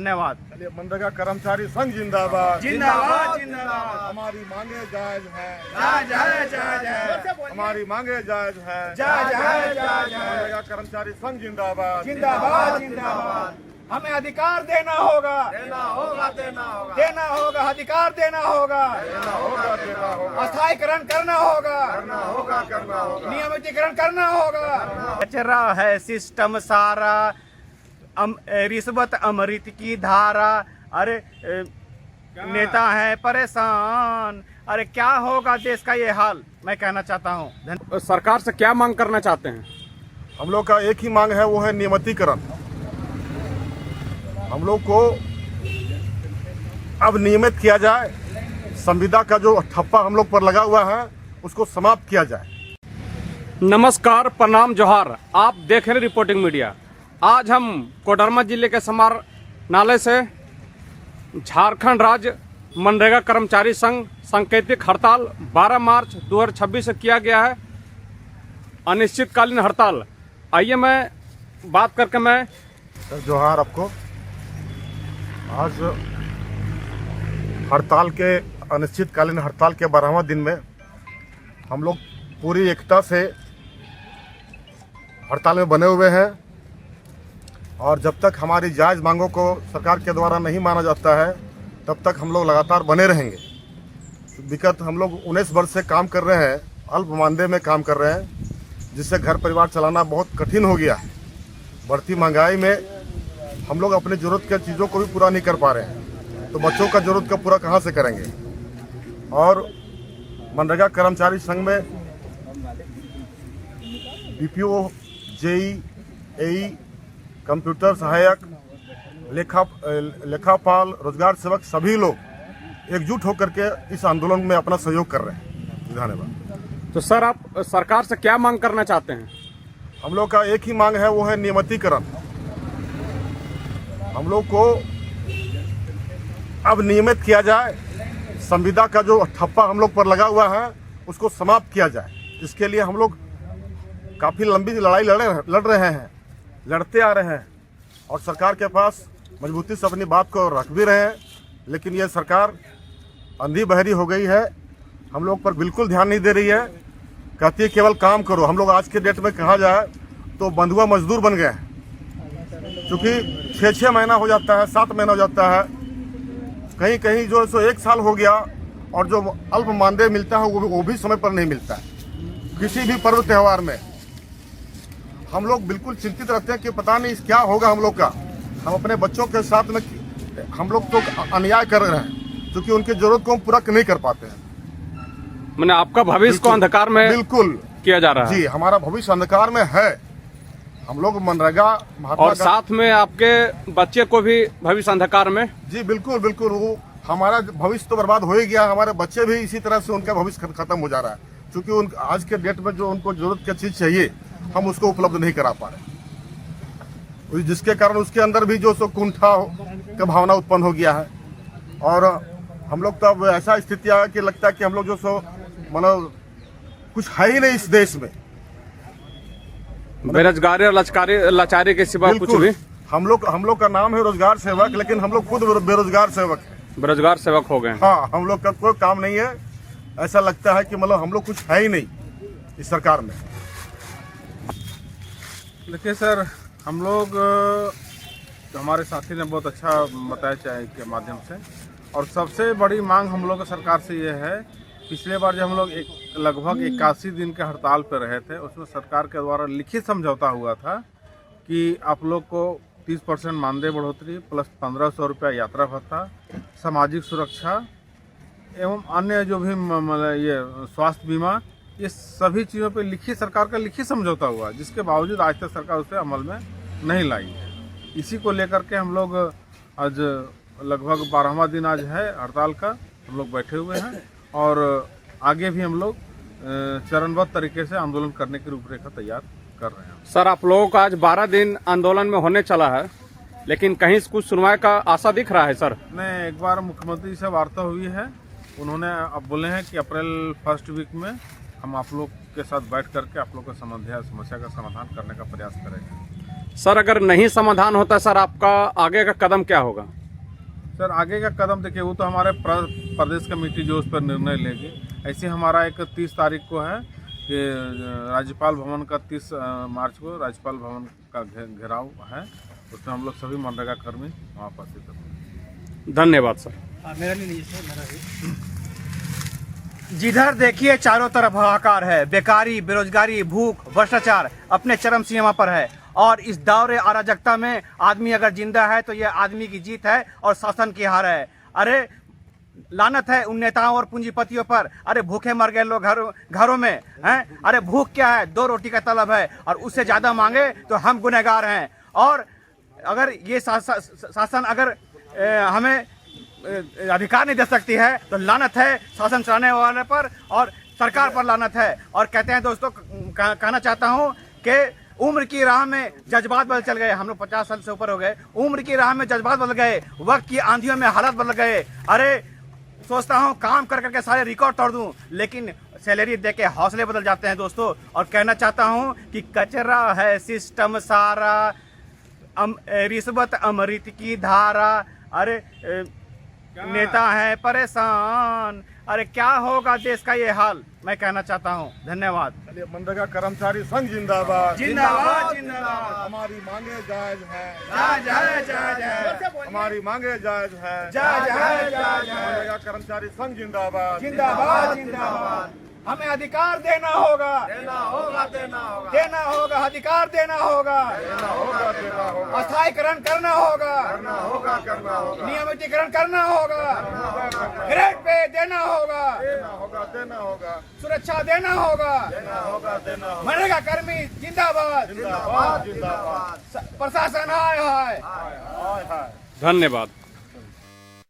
धन्यवाद। मनरेगा कर्मचारी संघ जिंदाबाद जिंदाबाद जिंदाबाद। हमारी मांगे जायज है, जायज है, हमारी मांगे जायज है, जायज है। मनरेगा कर्मचारी संघ जिंदाबाद जिंदाबाद जिंदाबाद। हमें अधिकार देना होगा, देना होगा देना होगा, अधिकार देना होगा, देना होगा अस्थायीकरण करना होगा, करना होगा नियमितीकरण करना होगा। कचरा है सिस्टम सारा, रिश्वत अमृत की धारा। अरे नेता है परेशान, अरे क्या होगा देश का ये हाल, मैं कहना चाहता हूँ। सरकार से क्या मांग करना चाहते हैं? हम लोग का एक ही मांग है, वो है नियमितीकरण। हम लोग को अब नियमित किया जाए, संविदा का जो ठप्पा हम लोग पर लगा हुआ है उसको समाप्त किया जाए। नमस्कार, प्रणाम, जोहार। आप देख रहे हैं रिपोर्टिंग मीडिया। आज हम कोडरमा जिले के समाहरणालय से झारखंड राज्य मनरेगा कर्मचारी संघ सांकेतिक हड़ताल 12 मार्च 2026 से किया गया है, अनिश्चितकालीन हड़ताल। आइए मैं बात करके मैं जोहार आपको। आज हड़ताल के अनिश्चितकालीन हड़ताल के 12वां दिन में हम लोग पूरी एकता से हड़ताल में बने हुए हैं और जब तक हमारी जायज़ मांगों को सरकार के द्वारा नहीं माना जाता है तब तक हम लोग लगातार बने रहेंगे। विगत हम लोग 19 वर्ष से काम कर रहे हैं, अल्प मानदेय में काम कर रहे हैं, जिससे घर परिवार चलाना बहुत कठिन हो गया है। बढ़ती महंगाई में हम लोग अपनी ज़रूरत की चीज़ों को भी पूरा नहीं कर पा रहे हैं, तो बच्चों का ज़रूरत का पूरा कहाँ से करेंगे। और मनरेगा कर्मचारी संघ में बीपीओ, जेई, एई, कंप्यूटर सहायक, लेखापाल, रोजगार सेवक सभी लोग एकजुट होकर के इस आंदोलन में अपना सहयोग कर रहे हैं। धन्यवाद। तो सर, आप सरकार से क्या मांग करना चाहते हैं? हम लोग का एक ही मांग है, वो है नियमितीकरण। हम लोग को अब नियमित किया जाए, संविदा का जो ठप्पा हम लोग पर लगा हुआ है उसको समाप्त किया जाए। इसके लिए हम लोग काफ़ी लंबी लड़ाई लड़ रहे हैं, लड़ते आ रहे हैं और सरकार के पास मजबूती से अपनी बात को रख भी रहे हैं, लेकिन ये सरकार अंधी बहरी हो गई है, हम लोग पर बिल्कुल ध्यान नहीं दे रही है। कहती है केवल काम करो। हम लोग आज के डेट में कहा जाए तो बंधुआ मजदूर बन गए हैं, क्योंकि 6-6 महीना हो जाता है, 7 महीना हो जाता है, कहीं कहीं जो सो 1 साल हो गया और जो अल्प मानदेय मिलता है वो भी समय पर नहीं मिलता है। किसी भी पर्व त्यौहार में हम लोग बिल्कुल चिंतित रहते हैं कि पता नहीं क्या होगा हम लोग का। हम अपने बच्चों के साथ में हम लोग तो अन्याय कर रहे हैं, क्योंकि उनकी जरूरत को हम पूरा नहीं कर पाते हैं। मैंने आपका भविष्य को अंधकार में बिल्कुल किया जा रहा है। जी, हमारा भविष्य अंधकार में है। हम लोग मनरेगा और साथ में आपके बच्चे को भी भविष्य अंधकार में। जी बिल्कुल बिल्कुल, वो हमारा भविष्य तो बर्बाद हो ही गया, हमारे बच्चे भी इसी तरह से उनका भविष्य खत्म हो जा रहा है, क्योंकि आज के डेट में जो उनको जरूरत की चीज चाहिए हम उसको उपलब्ध नहीं करा पा रहे, जिसके कारण उसके अंदर भी जो सो कुंठा का भावना उत्पन्न हो गया है। और हम लोग तो अब ऐसा स्थिति आ कि लगता है कि हम लोग जो सो मतलब कुछ है ही नहीं इस देश में, बेरोजगारी और लाचारी के सिवा कुछ भी। हम लोग का नाम है रोजगार सेवक, लेकिन हम लोग खुद बेरोजगार सेवक हैं। बेरोजगार सेवक हो गए। हाँ, हम लोग का कोई काम नहीं है। ऐसा लगता है कि मतलब हम लोग कुछ है ही नहीं इस सरकार में। देखिए सर, हम लोग हमारे साथी ने बहुत अच्छा बताया चाहे के माध्यम से, और सबसे बड़ी मांग हम लोग का सरकार से ये है, पिछले बार जब हम लोग लगभग 81 दिन के हड़ताल पर रहे थे, उसमें सरकार के द्वारा लिखित समझौता हुआ था कि आप लोग को 30% मानदेय बढ़ोतरी प्लस 1500 रुपया यात्रा भत्ता, सामाजिक सुरक्षा एवं अन्य जो भी ये स्वास्थ्य बीमा, ये सभी चीज़ों पे लिखित सरकार का लिखित समझौता हुआ, जिसके बावजूद आज तक सरकार उसे अमल में नहीं लाई है। इसी को लेकर के हम लोग आज लगभग 12वां दिन आज है हड़ताल का, हम लोग बैठे हुए हैं और आगे भी हम लोग चरणबद्ध तरीके से आंदोलन करने की रूपरेखा तैयार कर रहे हैं। सर, आप लोगों का आज 12 दिन आंदोलन में होने चला है, लेकिन कहीं कुछ सुनवाई का आशा दिख रहा है? सर नहीं, एक बार मुख्यमंत्री से वार्ता हुई है, उन्होंने अब बोले हैं कि अप्रैल फर्स्ट वीक में हम आप लोग के साथ बैठ करके आप लोग का समस्या का समाधान करने का प्रयास करेंगे। सर अगर नहीं समाधान होता सर आपका आगे का कदम क्या होगा? सर आगे का कदम देखिए, वो तो हमारे प्रदेश कमेटी जो उस पर निर्णय लेगी। ऐसे हमारा एक 30 तारीख को है कि राज्यपाल भवन का 30 मार्च को राज्यपाल भवन का घेराव है, उसमें हम लोग सभी मनरेगा कर्मी वहाँ उपस्थित होंगे। धन्यवाद सर। मेरा नहीं सर, मेरा भी। जिधर देखिए चारों तरफ हाहाकार है, बेकारी, बेरोजगारी, भूख, भ्रष्टाचार अपने चरम सीमा पर है। और इस दौरे अराजकता में आदमी अगर जिंदा है तो यह आदमी की जीत है और शासन की हार है। अरे लानत है उन नेताओं और पूंजीपतियों पर। अरे भूखे मर गए लोग घरों में हैं। अरे भूख क्या है, 2 रोटी का तलब है और उससे ज्यादा मांगे तो हम गुनहगार हैं। और अगर ये शासन अगर हमें अधिकार नहीं दे सकती है तो लानत है शासन चलाने वाले पर और सरकार पर लानत है। और कहते हैं दोस्तों, कहना चाहता हूं कि उम्र की राह में जज्बात बदल चल गए। हम लोग 50 साल से ऊपर हो गए। उम्र की राह में जज्बात बदल गए, वक्त की आंधियों में हालत बदल गए। अरे सोचता हूं काम कर करके सारे रिकॉर्ड तोड़ दूं, लेकिन सैलरी दे के हौसले बदल जाते हैं दोस्तों। और कहना चाहता हूं कि कचरा है सिस्टम सारा, रिश्वत अमृत की धारा। अरे नेता है परेशान। अरे क्या होगा देश का ये हाल, मैं कहना चाहता हूँ। धन्यवाद। मनरेगा कर्मचारी संघ जिंदाबाद, जिंदाबाद जिंदाबाद। हमारी मांगे जायज है, जायज है, जायज है, हमारी मांगे जायज है, जायज है, जायज है। मनरेगा कर्मचारी संघ जिंदाबाद, जिंदाबाद जिंदाबाद। हमें अधिकार देना होगा, देना होगा, देना होगा, देना होगा, अधिकार देना होगा, देना होगा, देना होगा, अस्थायीकरण करना होगा, करना होगा, करना होगा, नियमितीकरण करना होगा, ग्रेड पे देना होगा, देना होगा, देना होगा, सुरक्षा देना होगा, देना होगा, देना होगा। मनरेगा कर्मी जिंदाबाद, जिंदाबाद, जिंदाबाद। प्रशासन हाय हाय। हाय हाय। धन्यवाद।